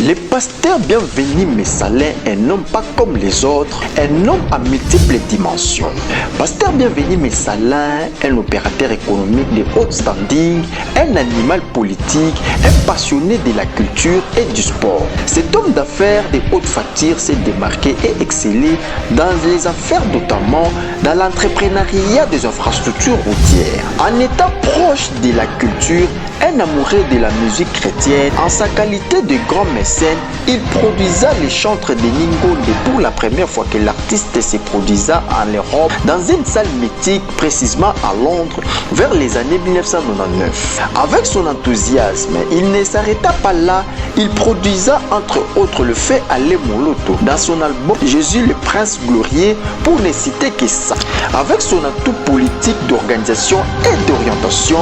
Le pasteur Bienvenu Messalin, un homme pas comme les autres, un homme à multiples dimensions. Pasteur Bienvenu Messalin, un opérateur économique de haut standing, un animal politique, un passionné de la culture et du sport. Cet homme d'affaires de haute facture s'est démarqué et excellé dans les affaires, notamment dans l'entrepreneuriat des infrastructures routières. En étant proche de la culture, un amoureux de la musique chrétienne, en sa qualité de grand mécène, il produisa les chantres de Ningonde pour la première fois que l'artiste se produisa en Europe dans une salle mythique, précisément à Londres, vers les années 1999. Avec son enthousiasme, il ne s'arrêta pas là, il produisa entre autres le fait Aller Moloto dans son album Jésus le Prince Glorieux, pour ne citer que ça. Avec son atout politique d'organisation et d'orientation,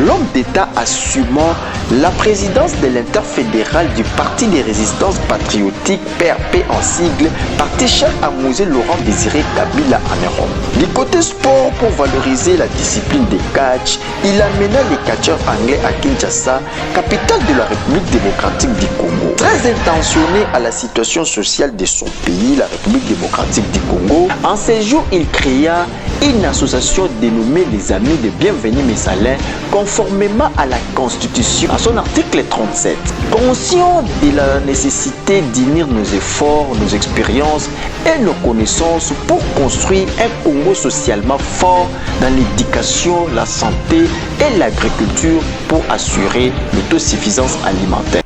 l'homme d'État assumant la présidence de l'interfédéral du Parti des résistances patriotiques, PRP en sigle, parti cher à Mosé Laurent Désiré Kabila en Europe. Du côté sport, pour valoriser la discipline des catch, il amena les catcheurs anglais à Kinshasa, capitale de la République démocratique du Congo. Très intentionné à la situation sociale de son pays, la République démocratique du Congo, en ces jours, il créa une association dénommée les Amis de Bienvenu Messalin, conformément à la Constitution, à son article 37. Conscient de la nécessité d'unir nos efforts, nos expériences et nos connaissances pour construire un Congo socialement fort dans l'éducation, la santé et l'agriculture pour assurer l'autosuffisance alimentaire.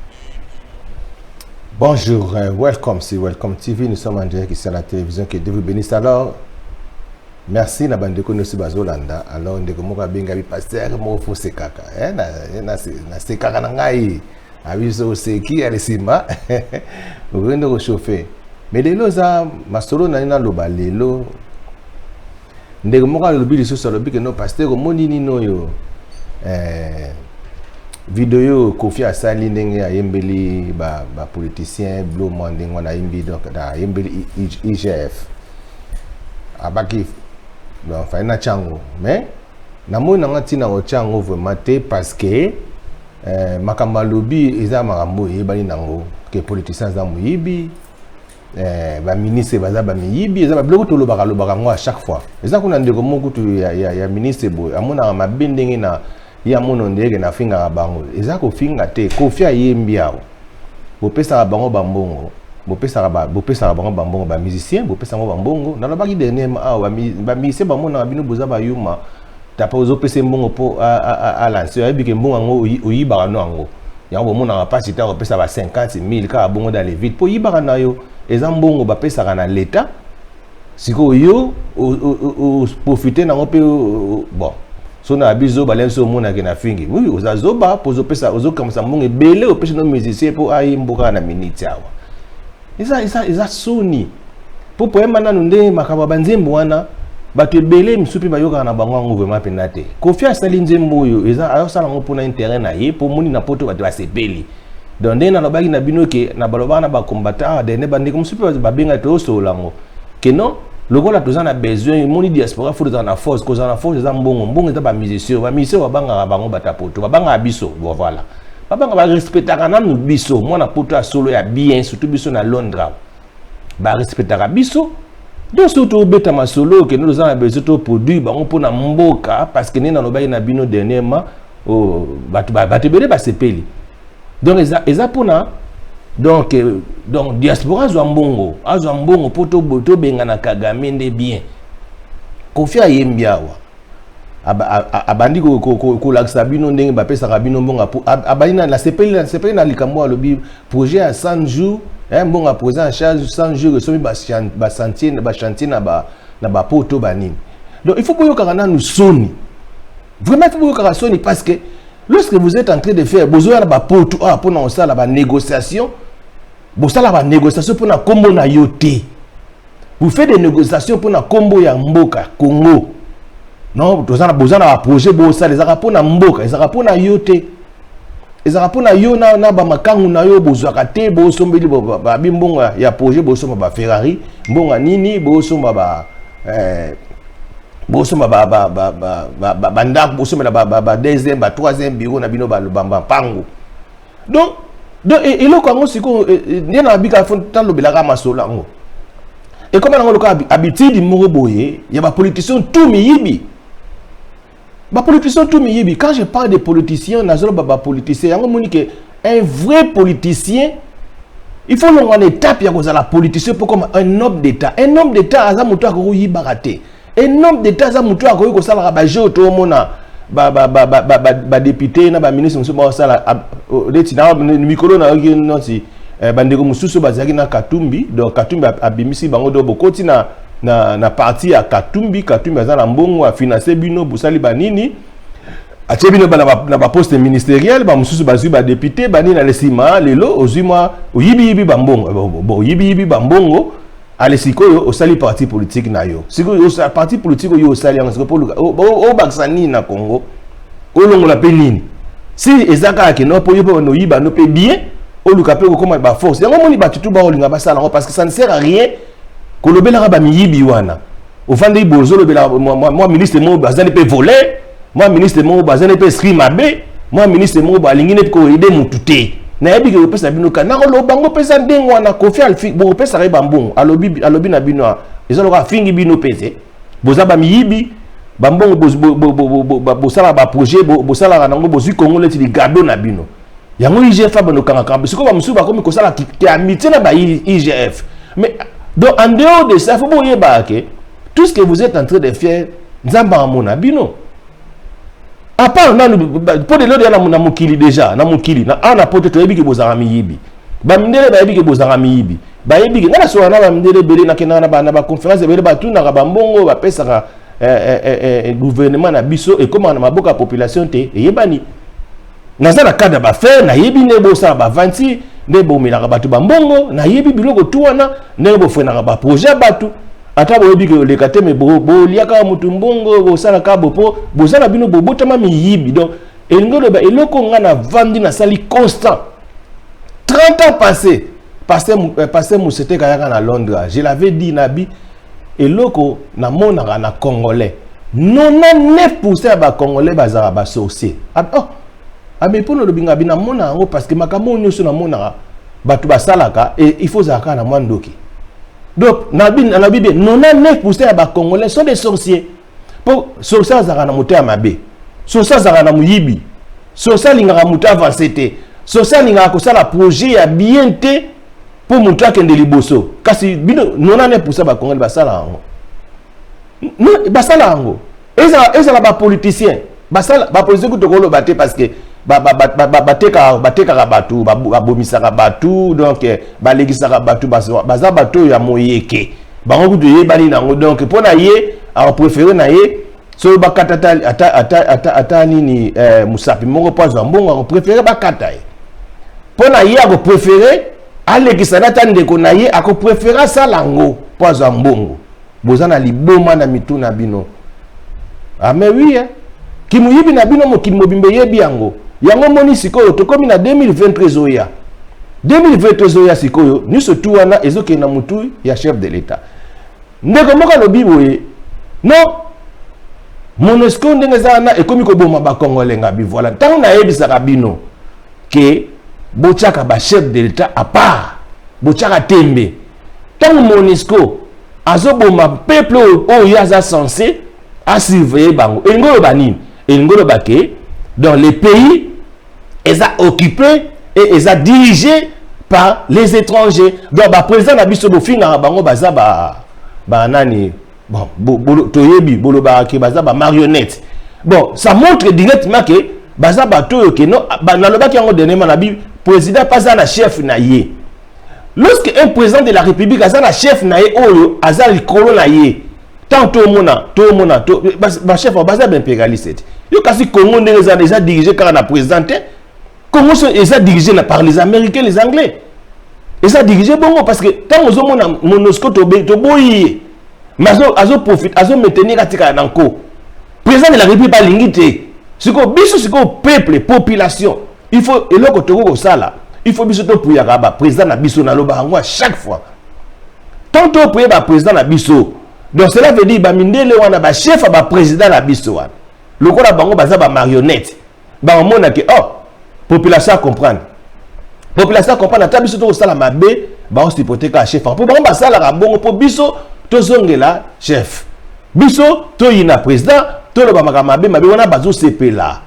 Bonjour, welcome, c'est Welcome TV. Nous sommes en direct ici à la télévision. Que Dieu vous bénisse. Alors, merci na bande ko nosi bazolanda. Alors ndeko moka benga bi pasteur mo fo sekaka. Na sekaka na ngai. Abiso seki alisima. Ugende ko chauffer. Mais lelo za masolo na ina loba lelo. Ndeko moka lobi lisusu lobi ke no pasteur ko monini no yo. Vidéo Kofi Asali ndenge ya yembeli ba politicien Blue Manding wana yembi donc da yembeli IGF. Abaki donc faina chango mais namona ngati na ochango vraiment te parce que makamba lobi eza makambo yebali nango ke politiciens za muyibi ba ministre baza ba miyibi eza ba bloko to lobaka ngo à chaque fois eza kuna ndeko moko tu ya ministre boy amona mabendenge na ya mono ndege na finga bango eza ko finga te Kofi ayembi awo bopesa bango bambongo bopesa bango bambongo ba musicien bopesa bango bambongo na lobaki dernièrement awa ba musicien bamona bino boza ba yuma tapa ozopesa mbongo po a lancer ayebi ke mbongo ngo oyibaka no ngo yango bomona pas citer opesa ba 50,000 ka bongo dans les vides po yibaka na yo eza mbongo bapesa na l'état siko yo profiter na ngo pe bon so na bizo balenso mona ke na fingi oui ozazoba pozo pesa ozokamisa mbongo ebele opesa no musicien po ayimboka na minute awa eza soni po poema nanu nde makaba banzembo wana bato ebele misupi bayoka na bango ngo vraiment penate Kofi Asali nzembo oyo eza ayosala ngo pona intérêt na ye po moni na poto bato basepeli donc nde na lobaki na bino ke na balobaka na bakombata dene bandeko misupi babenga to solango ke non lokola tozana besoin moni diaspora faut dans la force cause na force za mbongo eza ba musicien babanga bango batapoto babanga biso voilà babanga ba respectaka nanu biso mwana poto solo ya bien surtout biso na Londres ba respectaka biso donc surtout beta masolo que nous avons besoin de produits bango pona mboka parce que nena lobaki na bino dernièrement batu bele ba sepeli donc eza pona donc diaspora azwa mbongo poto boto benga na Kagame nde bien Kofi ayembi awa abandi ko lakisa bino ndenge bapesa bino mbonga abali na sepeli na likambo alobi projet à 100 jours mbonga présent en charge 100 jours somi ba chantier na ba poto banini donc il faut boyoka na nous soni vraiment il faut boyoka soni parce que lorsque vous êtes en train de faire besoin na ba poto pour na osala ba négociation bosala ba négociation pour na kombo na yote vous faites des négociations pour na kombo ya mboka Congo non tozana bozana ba projet bosala ezaka pour na mboka ezaka pour na yote ezaka pour na yo na ba makangu na yo bozwaka te bosombeli ba bimbonga ya projet bosomba ba Ferrari mbonga nini bosomba ba bosomba bandako bosomba ba deuxième ba troisième bureau na bino ba lobamba pango donc donc et le Congo siko n'y a bika fond tant le belaka masola ngo et comme on a habitude de boye il y a des politiciens tout miyibi politiciens tout miyibi quand je parle de politiciens nazolo baba politicien yango monique un vrai politicien il faut qu'on étape ya koza la politicien pour comme un homme d'état aza mutu akoko yibaraté un homme d'état aza mutu akoko kosala ba jeu to mona ba député na ba ministre musu ba sala leti na mikolo na yoki noti bandeko mususu bazaki na Katumbi donc Katumbi abimisi bango do bokoti na parti ya Katumbi aza na mbongo a financer bino busali banini atie bino na ba poste ministériel ba mususu bazui ba député bani na lesima lelo ozima oyibi bambongo bo yibi bambongo ale sikoyo osali parti politique na yo sikoyo osali parti politique yo osali yango sikoyo o baksani na Congo olongo la penini si ezaka ke no po yo no yiba no pe bien oluka pe ko koma ba force yango moni ba tutu ba olinga ba sala parce que ça ne sert à rien ko lobela ba miyibi wana ofande bozo lobela moi ministre mo bazani pe voler moi ministre mo bazane pe scrim mabe moi ministre mo balingine ko aider mutute na yebi ke pesa bino kana ko lobango pesa ndengwa na kofi alfi bo pesa reba mbongo alobi na bino ezalo ka fingi bino pese boza ba miyibi bambongo bo sala ba projet bo sala nango bozui Congo leti di gado na bino yango IGF ba no kanga siko ba musu ba komi ko sala ki amitié na ba IGF mais donc en dehors de ça faut boye ba ke tout ce que vous êtes en train de faire nzamba amona bino à part pour de l'autre na mukili déjà na mukili na ana pote to yebi ke bozanga miyibi ba mindele ba yebi ke bozanga miyibi ba yebi ke ngana so na ba mindele bele na kena na ba conférence bele ba tuna ba mbongo ba pesa ka gouvernement na biso et comment na maboka population te yebani naza na kada ba faire na yebi ne bo sa ba 20 ne bo mela ba tu ba mbongo na yebi biloko tu wana ne bo fena ba projet batu ata boyebi ke le kate me bo liaka mutu mbongo bo sala ka bopo bo sala bino bo botama miyibi donc elingolo ba eloko ngana vandi na sali constant 30 ans passé musete kayaka na Londres je l'avais dit nabi eloko na monaka na congolais 99% ya ba congolais bazara ba sorcier mais pour le binga bina mona ngo parce que makamo nyoso na monaka batu basalaka et il faut zaka na mwandoki. Donc, na Bible, 99% ya ba Congolais sont des sorciers. Pour sorcier zaka na muté mabe. Sorcier zaka na muyibi. Sorcier linga muté avancé. Sorcier linga ko sala projet ya bien té pour muté kende liboso. Kasi bino 99% ba Congolais ba sala ngo. Non, ba sala ngo. Eza ba politicien. Ba sala ba politicien ko tokolo baté parce que bateka batu babomisaka batu donc balegisa batu baza batu ya moyeke bango kudu yebani nango donc pona ye a préféré na ye so bakata ata nini musapi moko pozo mbongo a préféré bakata ye pona ye a préféré alegisa na tande ko na ye a préféré salango pozo mbongo bozana liboma na mituna bino mais oui kimuyibi na bino mo kimobimbe yebi yango yango moni sikoyo tokomi na 2023 oya 2023 oya sikoyo ni surtout wana ezoke na mutu ya chef de l'état ndeko moka lobi boye non MONUSCO ndenge zana ekomi ko boma ba congolais ngabi voilà tant na yebisaka bino ke bochaka ba chef de l'état à part bochaka tembe tant MONUSCO azoboma peuple o yaza censé à surveiller bango engolo banini engolo bake dans les pays ils sont occupés et ils sont dirigés par les étrangers. Donc, le président a dit que nani bon, toyebi bolo ba ke baza ba marionnette. Bon, ça montre directement que baza bato ke no na loba ki yango dernièrement na bi président pas na chef na ye. Lorsque un président de la République a na chef na ye oyo aza likolo na ye. Tant tout mona ba chef baza impérialiste. Yo kasi Congo ndenge déjà dirigé car na présenté Congo est dirigé par les Américains, les Anglais. Et ça dirigé bon parce que tant aux hommes MONUSCO to boyi, mais azo profite, azo maintenir katika nanko. Président de la République pas lingité. Siko biso siko peuple, population. Il faut et loko toko sala. Il faut biso to priya ba président na biso na loba ngo à chaque fois. Tant to priya ba président na biso. Donc cela veut dire ba mindele wana ba chef ba président na biso wana. Lokola bango baza ba marionnette. Ba mona ke population à comprendre. population comprendre ta biso to sala mabe ba on hypothèque à chef pour ba sala ka bongo po biso to zongela chef biso to yina président to lo ba mabe mabe wana bazo sepela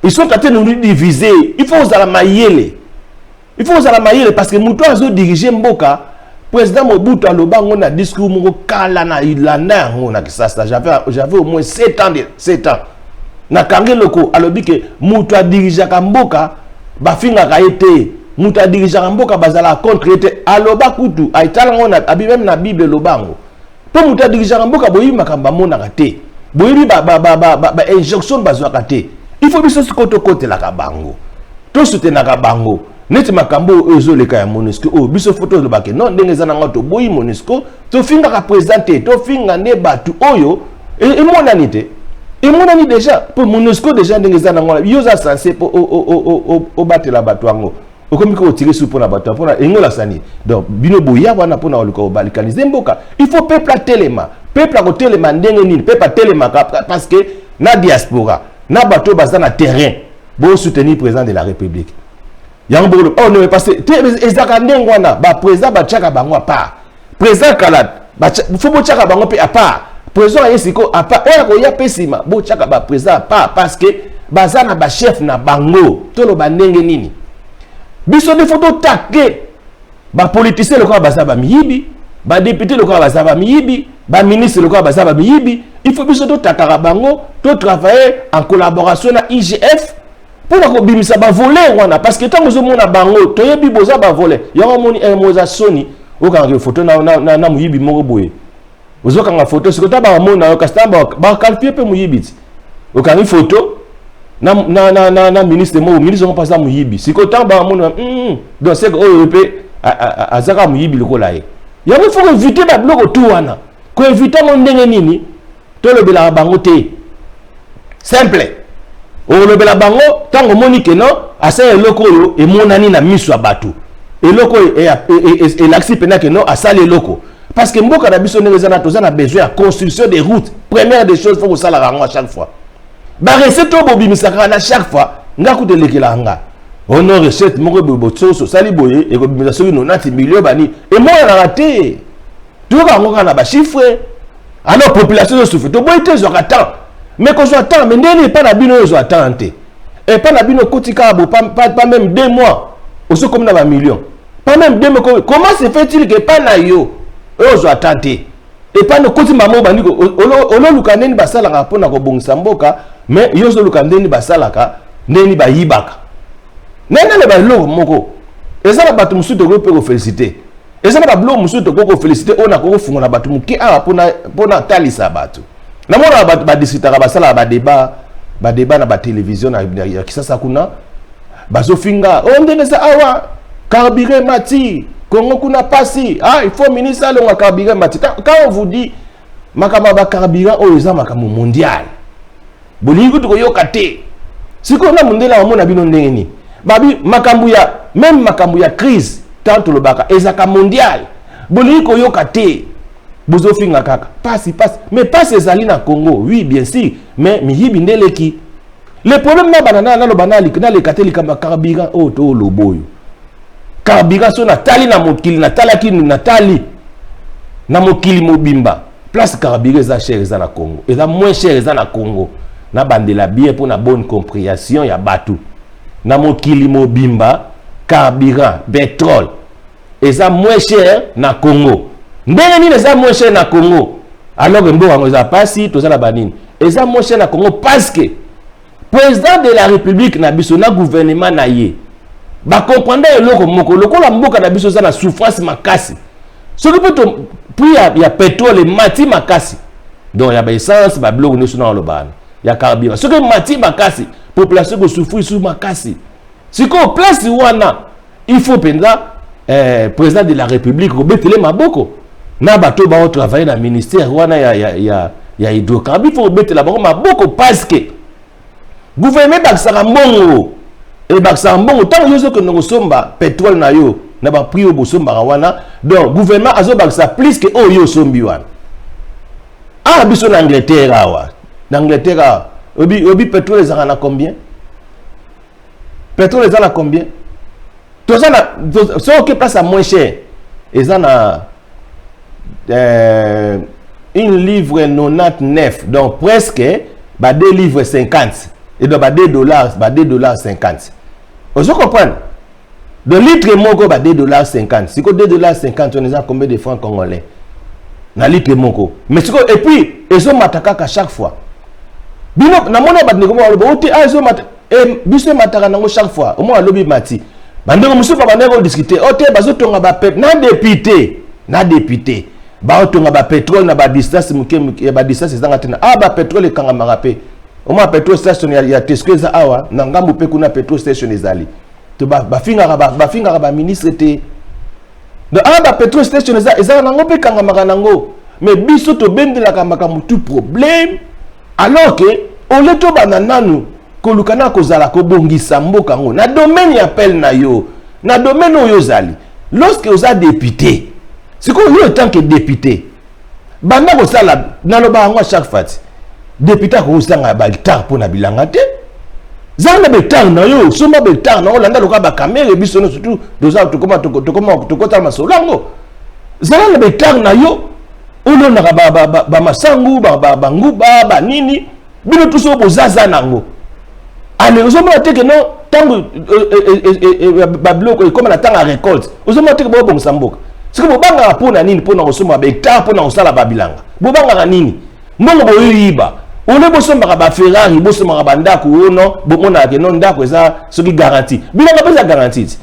ils sont en train de nous diviser il faut aux la mayele parce que muto azo diriger mboka président Mobutu alobango na discours moko kala na ilanda ngo na kisasa j'avais au moins 7 ans na kangi loko alobi ke muto a diriger ka mboka ba finga ka été muto a diriger ka mboka bazala contre été aloba kutu aitala ngo na abi même na bible lobango to muto a diriger ka mboka boyi makamba mona ka te boyi ba injonction bazwa ka te il faut biso côté la kabango to soutenir ka bango neti makambo ezoleka ya MONUSCO o biso photo de bake non ndenge za nanga to boyi MONUSCO to finga ka présenter to finga ne batu oyo et monanité et monani déjà pour MONUSCO déjà ndenge za nanga yo za censé o batela batu ango okomi ko tirer sous pour na batu pour na engola sani donc bino boya wana pour na oluka obalikaniser mboka il faut peuple telema peuple ko telema ndenge nini peuple telema parce que na diaspora na batu bazana terrain bo soutenir président de la République. Yangbo oh non parce que ezaka ndengwana ba président ba tchaka bango pa président Kalat ba faut bo tchaka bango pe à part président yesiko à part oya ko ya pesima bo tchaka ba président pa parce que bazana ba chef na bango to lo bandenge nini biso de photo taqué ba politicien le ko baza ba miyibi ba député le ko baza ba miyibi ba ministre le ko baza ba miyibi il faut biso to takara bango to travailler en collaboration na IGF pour ko bimisa ba voler wana parce que tant que mona bango to yebi boza ba voler yango moni moza soni o ka ngi photo na muyibi moko boye ozo ka nga photo siko ta ba mona yo kastamba ba qualifier pe muyibi o ka ngi photo na ministre mo passe muyibi siko ta ba mona donc c'est o pe azaka muyibi lokola ye yango faut éviter ba bloko tout wana ko éviter mo ndenge nini to le bela bango te simple o le bela bango tango monique non asa eloko yo e monani na miso abatu eloko et l'axi pena que non asa le loko parce que mboka na biso ndenge zana tozana besoin de construction des routes première des choses faut que ça la rango à chaque fois ba recette au bobimisaka na chaque fois ngaku de lekela nga ono recette moko bobo so sali boye e ko bimisa so 90 millions bani et moi na raté tout ka ngoka na ba chiffre alors population de souffre to boite zo attend mais qu'on soit attend mais ndeni pas na bino zo attend et pas na bino kotika pas même 2 mois aussi comme na ba millions pas même 2 mois comment se fait-il que pas na yo zo attend et pas no koti mamo bani ko olo lukandeni basala ka pona ko bongisa mboka mais yo zo lukandeni basala ka ndeni ba yibaka nena le ba lo moko ezala batu musu to ko féliciter ezala ba blo musu to ko féliciter ona ko funga na batu muki a pona talisa batu na mona ba disitaka basala ba débat na ba télévision na kisasa kuna bazo finga on ndene sa awa carburant mati Congo kuna pasi il faut ministre alonga carburant mati quand on vous dit makama ba carburant o eza makamo mondial bolingo to yoka te siko na mundela wa mona bino ndenge ni babi makambu ya même makambu ya crise tant le baka ezaka mondial bolingo yoka te bozo finga kaka pasi mais pasi ezali na Congo oui bien sûr mais mihibi ndeleki le problème na banana na lo banali na le kateli kama carburant o to lo boyo carburant so na tali na mokili na talaki na tali na mokili mobimba place carburant eza cher eza na Congo eza moins cher eza na Congo na bandela bien pour na bonne compréhension ya batu na mokili mobimba carburant pétrole eza moins cher na Congo ndenge nini eza moins cher na Congo alors que mboka eza pasi tozala banini eza moins cher na Congo parce que président de la République na biso na gouvernement na ye ba comprendre eloko moko lokola mboka na biso za na souffrance makasi soki poto prix ya pétrole mati makasi donc ya ba essence ba bloko ne sona lobana ya carburant soki mati makasi population ko souffrir sous makasi siko place wana il faut penza président de la République ko betele maboko na bato ba travailler na ministère wana ya hydrocarbures faut betela ba maboko parce que gouvernement bakisaka mbongo et bakisaka mbongo tant yo que nous somba pétrole na yo na ba prix au bosomba wana donc gouvernement azo bakisa plus que yo sombi wana biso na Angleterre awa na Angleterre obi pétrole ezaka na combien pétrole ezaka na combien tout ça ce qui place à moins cher et ça na une livre 99 donc presque bah 2 livres 50 et donc bah $2.50 vous comprenez de litre moko ba $2.50 si ko $2.50 on est à combien de francs congolais na litre moko mais si et puis ezo mataka à chaque fois bino na mona ba ndeko mo ba oti ezo mataka et biso mataka nango chaque fois au moins lobi mati bandeko musu ba bandeko discuter ote bazo tonga ba pep na député ba otonga ba pétrole na ba distance muke ba distance zanga tena ba pétrole kanga marape au moins pétrole station ya Tesqueza awa na ngambu pe kuna pétrole station ezali to ba finga ba ministre te de ba pétrole station ezali nango pe kanga makanango mais biso to bendela kamba mutu problème alors que on le to banananu ko lukana ko zala ko bongisa mboka ngo na domaine appel na yo na domaine oyo zali lorsque vous êtes député c'est qu'on est en tant que député banda ko sala na loba ngo chaque fois député ko sanga ba hectare pour na bilanga te zanga be hectare na yo soma be hectare na olanda loka ba caméra biso no surtout doza to kota masolango zanga be hectare na yo ono na ba masangu ba nguba ba nini bino tout so bozaza nango ale ozomona te que non tango ba bloko comme na tanga récolte ozomona te que bo bongisa mboka siko bobanga pona nini pona kosoma ba hectare pona kosala ba bilanga bobanga nini mbongo boyiba ole bosomaka ba Ferrari bosomaka ba ndako ono bomona ke non ndako eza soki garantie bilanga pesa garantie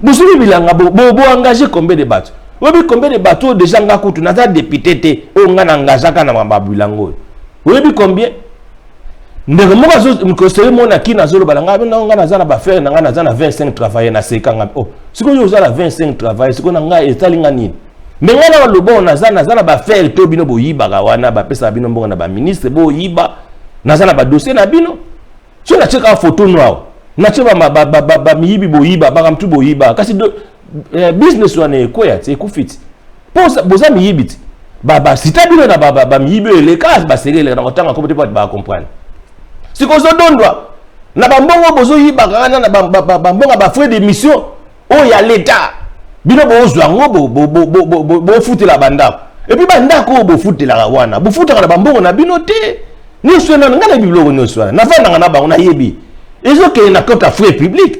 bosomi bilanga bo engager combien de bateaux obi combien de bateaux déjà ngakutu na ta député te o ngana engagaka na ba bilango obi combien ndeko moka zo mkosele mona kina zolo balanga ngana zana ba faire ngana zana 25 travailler na sekanga siko yo zala 25 travailler siko na nga etalinga nini ngana lobo na zana ba faire to bino boyiba ka wana ba pesa bino mbongo na ba ministre boyiba na zana ba dossier na bino so na cheka photo noa na cheba ba miyibi boyiba ba kamtu boyiba kasi business wane koya te kufiti posa boza miyibi ba sita bino na ba miyibi le cas ba serele na kotanga ko ba comprendre siko zo dondwa na bambongo bozo yibaka na bambonga ba frais d'émission o ya l'état bino bozwa ngo bo futela bandako et puis bandako bo futela wana bo futela bambongo na bino te ni sona ngana bibloko ni sona na fanda na bango na yebi ezo ke na compte frais public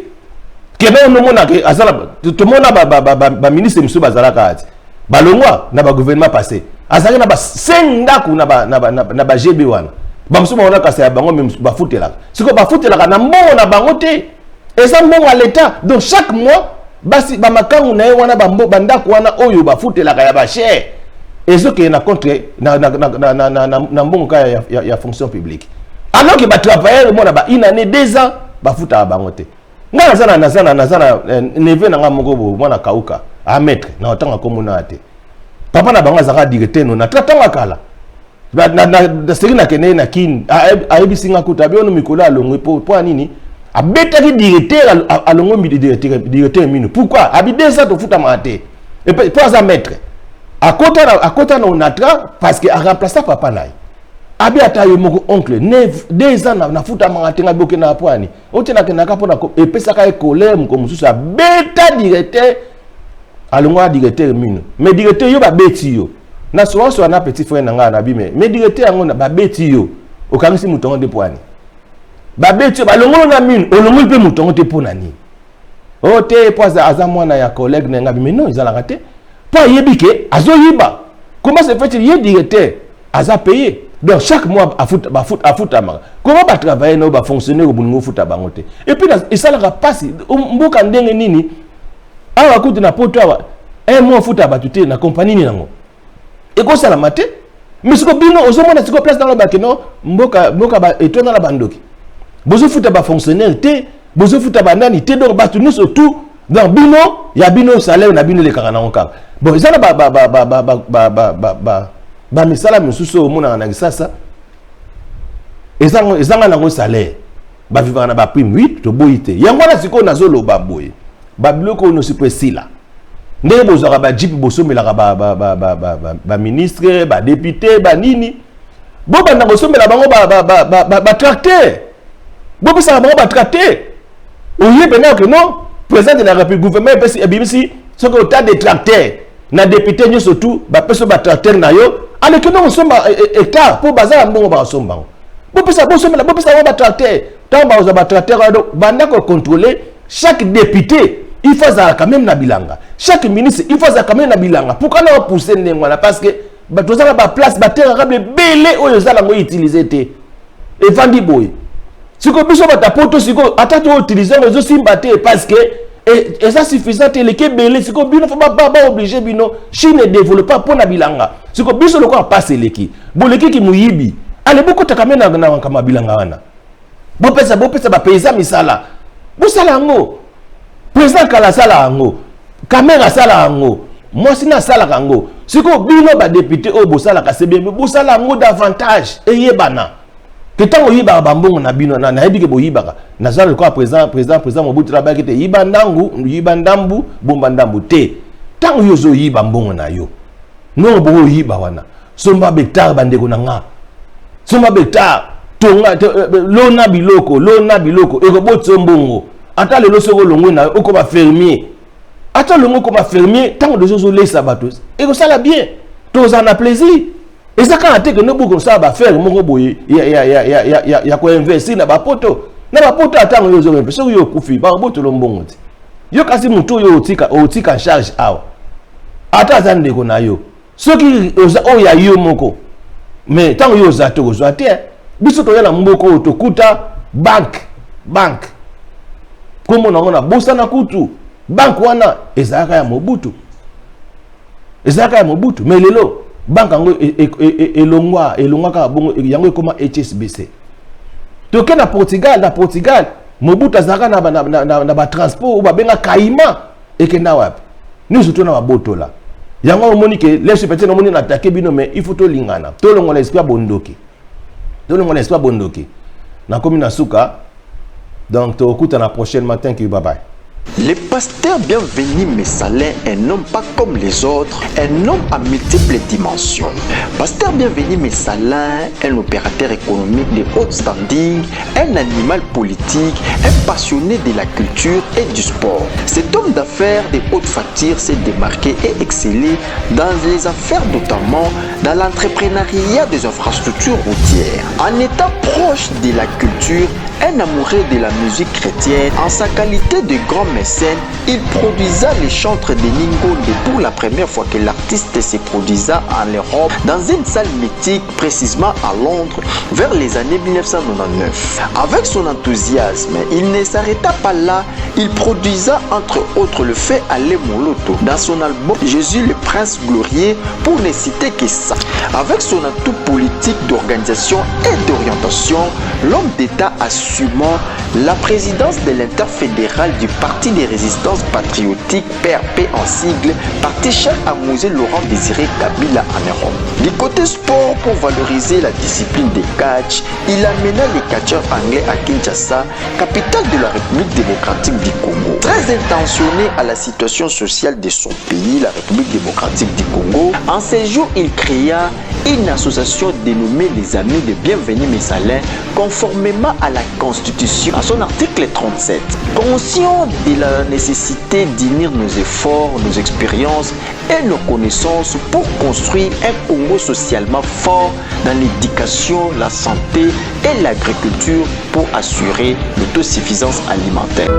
ke ba no mona ke azala to mona ba ministre misu bazala kati balongwa na ba gouvernement passé azala na ba 5 ndako na ba GB wana bamsuma ona kasa ya bango ba futela siko ba futela na mbongo na bango te eza mbongo à l'état donc chaque mois basi ba makangu na wana bandako wana oyo ba futela ka ya ba cher ezo ke na contre na mbongo ka ya fonction publique alors que ba travailleurs mona ba une année 2 ans ba futa bango te ngana nazana neve na nga moko bo mwana kauka a maître na otanga komuna te papa na bango zaka directeur no na tratanga kala na serina kene na kin ayebisinga kuta biono mikolo alongo po nini abetaki directeur alongo directeur minu pourquoi abide ça to futa mate et pas à mettre à côté na onatra parce que a remplacer papa naï abi atayo moko oncle 2 ans na futa mate nga boke na poani otena kenaka pona epesaka e colère mko mususu abeta directeur alongo directeur minu mais directeur yo ba beti yo na so na petit frère na nga na bime mais directeur yango na ba beti yo okangisi mutongo de poani ba beti ba longo na mine olongo pe mutongo te pona ni o te poza azamwana ya collègue na nga bime non izala raté pas yebike azo yiba comment se fait-il y directeur aza payé donc chaque mois a futa ma comment ba travailler no ba fonctionner au boulot futa bango te et puis ça la passe mboka ndenge nini awa kutu na poto awa un mois futa ba tuté na compagnie ni nango et ko sala maté mais siko bino ozomona siko place dans le bakeno mboka ba etona la bandoki bozo futa ba fonctionnaire te bozo futa ba nani te donc ba tout surtout dans bino ya bino salaire na bino le kaka onka bon ezana ba misala misusu omona na sasa ezanga na ngo salaire ba vivre na ba prime 8 to boyite yango na siko na zolo ba boye ba biloko no sipresila ndenge bozaka ba jipi bosomelaka ba ministre ba député ba nini bo banda bosomela bango ba tracteur bo bisa bango ba tracteur oye bena que non président de la République, gouvernement, et si, ce que autant de tracteurs, na député, nous surtout, bah, personne va tracteur, na yo, alors que nous, on sommes hectare, pour bazar, on va sommes bon. Pour ça, on va tracteur, tant on va tracteur, on contrôler chaque député. Il faut ça quand même na bilanga. Chaque ministre, il faut ça quand même na bilanga. Pourquoi on pousser n'engwana parce que bah tout ça la place ba terre arabe belé oyo za lango utiliser té. Et vandi boy. Si ko biso ba tapoto siko atatu utiliser réseau simbaté parce que et ça suffisant té le ke belé siko bino faut pas obligé bino Chine ne développe pas pour na bilanga. Siko biso le ko passer leki. Bo leki ki muyibi. Ale boko ta quand même na kama bilanga wana. Bo pesa ba paysan misala. Bo sala ngo. Président Kala sala ango, Kamera sala ango, moi sina sala ango. Siko bino ba député o bosala ka sebe bo sala ango davantage et yebana. Que tant o yiba bambongo na bino na yebi ke bo yiba na sala ko président Mobutu la ba kete yiba ndambu bomba ndambu te. Tant yo zo yiba mbongo na yo. Non bo yiba wana. Somba betar bandeko na nga. Somba betar tonga lona biloko e ko botso mbongo. Attends le loso longo na o comme fermier. Attends le longo comme fermier tant de choses les sabatos. Et que ça la bien. Tous en a plaisir. Et ça quand que no beaucoup ça va faire mon boye ya ko investir na ba poto. Na ba poto attends yo zo so yo kufi ba boto lombongo. Yo kasi mutu yo otika en charge awa. Attends ça ndeko na yo. Ce qui o ya yo moko. Mais tant yo za to zo ate. Biso to ya na mboko to kuta bank. Comme on a bossa na kutu bank wana ezaka ya Mobutu mais lelo bank yango elongwa ka bongo yango koma HSBC to ke na Portugal Mobutu azaka na ba transport ou ba benga kaima ekenda wapi nous surtout na babotola yango monique les peut-être no moni na attaquer bino mais il faut to lingana to longo la esprit bondoki na komi na suka. Donc, tu écoutes la prochaine matin qui bye bye. Le pasteur Bienvenu Messalin, un homme pas comme les autres, un homme à multiples dimensions. Pasteur Bienvenu Messalin, un opérateur économique de haut standing, un animal politique, un passionné de la culture et du sport. Cet homme d'affaires de haute facture s'est démarqué et excellé dans les affaires, notamment dans l'entrepreneuriat des infrastructures routières. En étant proche de la culture, un amoureux de la musique chrétienne, en sa qualité de grand mécène, il produisa les chantres de Ningonde pour la première fois que l'artiste se produisa en Europe dans une salle mythique, précisément à Londres, vers les années 1999. Avec son enthousiasme, il ne s'arrêta pas là, il produisa entre autres le fait Allez Moloto dans son album Jésus le Prince Glorieux, pour ne citer que ça. Avec son atout politique d'organisation et d'orientation, l'homme d'État assumant la présidence de l'interfédéral du Parti des résistances patriotiques, PRP en sigle, parti cher à Mosé Laurent Désiré Kabila en Europe. Du côté sport, pour valoriser la discipline des catch, il amena les catcheurs anglais à Kinshasa, capitale de la République démocratique du Congo. Très intentionné à la situation sociale de son pays, la République démocratique du Congo, en ces jours, il créa une association dénommée les Amis de Bienvenu Messalin, conformément à la Constitution, à son article 37. Conscient de la nécessité d'unir nos efforts, nos expériences et nos connaissances pour construire un Congo socialement fort dans l'éducation, la santé et l'agriculture pour assurer l'autosuffisance alimentaire.